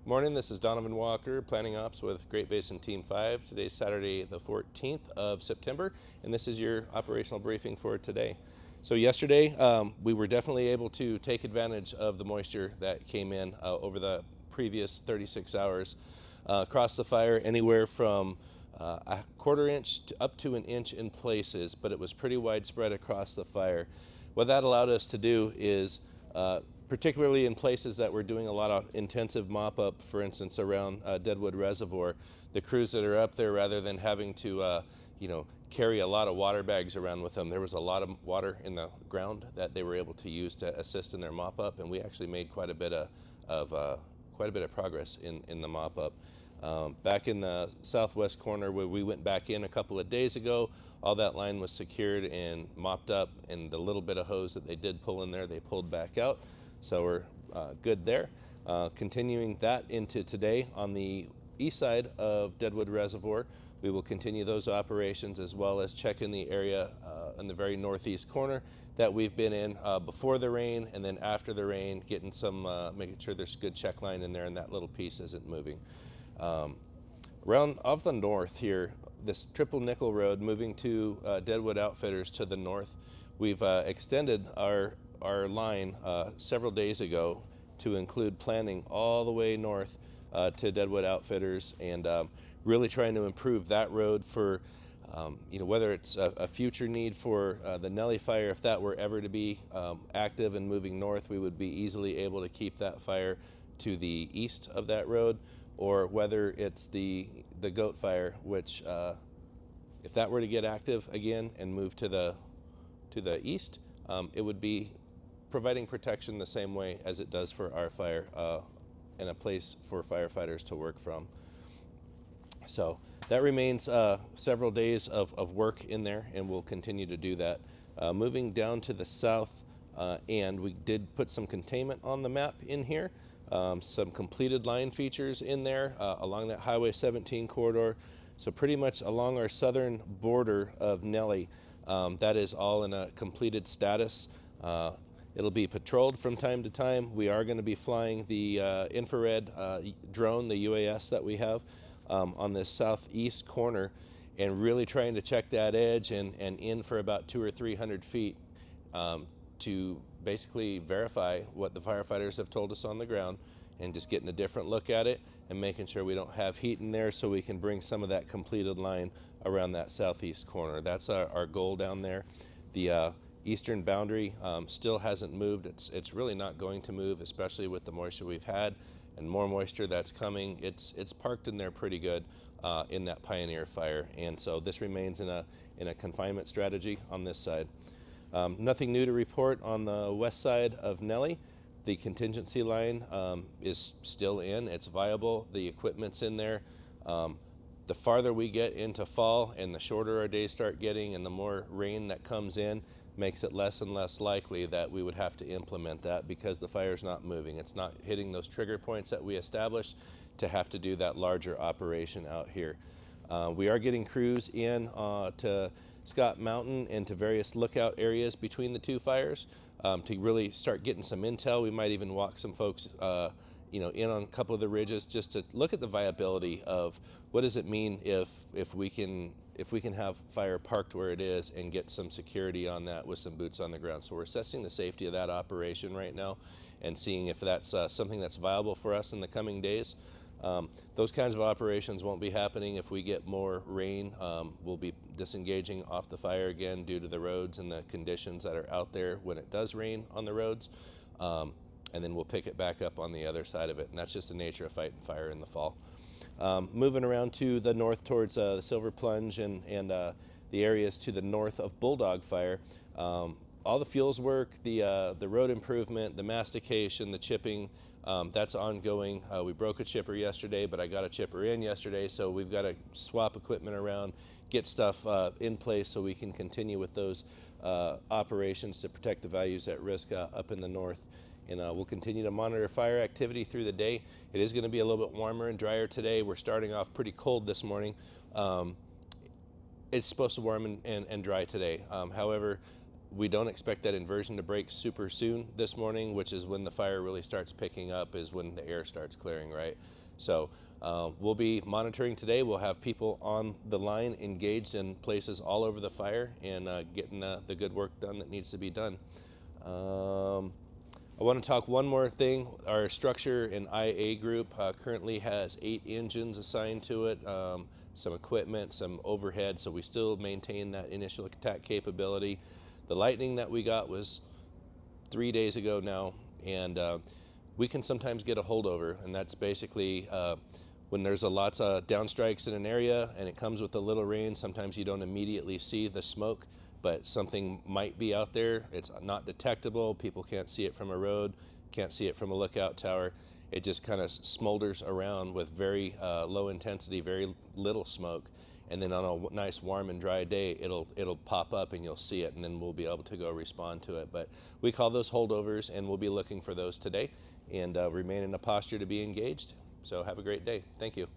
Morning, this is Donovan Walker, Planning Ops with Great Basin Team 5. Today's Saturday, the 14th of September, and this is your operational briefing for today. So yesterday, we were definitely able to take advantage of the moisture that came in over the previous 36 hours across the fire, anywhere from a quarter inch to up to an inch in places, but it was pretty widespread across the fire. What that allowed us to do is particularly in places that we're doing a lot of intensive mop up, for instance, around Deadwood Reservoir, the crews that are up there, rather than having to, carry a lot of water bags around with them, there was a lot of water in the ground that they were able to use to assist in their mop up, and we actually made quite a bit of progress in the mop up. Back in the southwest corner where we went back in a couple of days ago, all that line was secured and mopped up, and the little bit of hose that they did pull in there, they pulled back out. So we're good there. Continuing that into today on the east side of Deadwood Reservoir, we will continue those operations as well as check in the area in the very northeast corner that we've been in before the rain, and then after the rain, getting some, making sure there's a good check line in there and that little piece isn't moving. Around off the north here, this triple nickel road moving to Deadwood Outfitters to the north, we've extended our line several days ago to include planning all the way north to Deadwood Outfitters, and really trying to improve that road for whether it's a future need for the Nellie fire. If that were ever to be active and moving north, we would be easily able to keep that fire to the east of that road, or whether it's the goat fire, which if that were to get active again and move to the east, it would be providing protection the same way as it does for our fire, and a place for firefighters to work from. So that remains several days of work in there, and we'll continue to do that. Moving down to the south, and we did put some containment on the map in here, some completed line features in there along that Highway 17 corridor. So pretty much along our southern border of Nellie, that is all in a completed status. It'll be patrolled from time to time. We are going to be flying the infrared drone, the UAS that we have on this southeast corner, and really trying to check that edge and in for about 200 or 300 feet to basically verify what the firefighters have told us on the ground, and just getting a different look at it and making sure we don't have heat in there, so we can bring some of that completed line around that southeast corner. That's our goal down there. The eastern boundary still hasn't moved. It's really not going to move, especially with the moisture we've had and more moisture that's coming. It's parked in there pretty good in that Pioneer fire, and so this remains in a confinement strategy on this side. Nothing new to report on the west side of Nellie. The contingency line is still in. It's viable. The equipment's in there. The farther we get into fall and the shorter our days start getting and the more rain that comes in, makes it less and less likely that we would have to implement that, because the fire's not moving. It's not hitting those trigger points that we established to have to do that larger operation out here. We are getting crews in to Scott Mountain and to various lookout areas between the two fires to really start getting some intel. We might even walk some folks in on a couple of the ridges, just to look at the viability of what does it mean if we can have fire parked where it is and get some security on that with some boots on the ground. So we're assessing the safety of that operation right now and seeing if that's something that's viable for us in the coming days. Those kinds of operations won't be happening if we get more rain. We'll be disengaging off the fire again due to the roads and the conditions that are out there when it does rain on the roads. And then we'll pick it back up on the other side of it. And that's just the nature of fighting fire in the fall. Moving around to the north towards the Silver Plunge and the areas to the north of Bulldog Fire. All the fuels work, the road improvement, the mastication, the chipping, that's ongoing. We broke a chipper yesterday, but I got a chipper in yesterday, so we've got to swap equipment around, get stuff in place so we can continue with those operations to protect the values at risk up in the north. And we'll continue to monitor fire activity through the day. It is going to be a little bit warmer and drier today. We're starting off pretty cold this morning. It's supposed to warm and dry today. However, We don't expect that inversion to break super soon this morning, which is when the fire really starts picking up, is when the air starts clearing, right? So we'll be monitoring today. We'll have people on the line engaged in places all over the fire and getting the good work done that needs to be done. I want to talk one more thing. Our structure and IA group currently has 8 engines assigned to it, some equipment, some overhead, so we still maintain that initial attack capability. The lightning that we got was 3 days ago now, and we can sometimes get a holdover, and that's basically when there's lots of downstrikes in an area and it comes with a little rain. Sometimes you don't immediately see the smoke, but something might be out there. It's not detectable. People can't see it from a road, can't see it from a lookout tower. It just kind of smolders around with very low intensity, very little smoke. And then on a nice warm and dry day, it'll pop up and you'll see it, and then we'll be able to go respond to it. But we call those holdovers, and we'll be looking for those today and remain in a posture to be engaged. So have a great day. Thank you.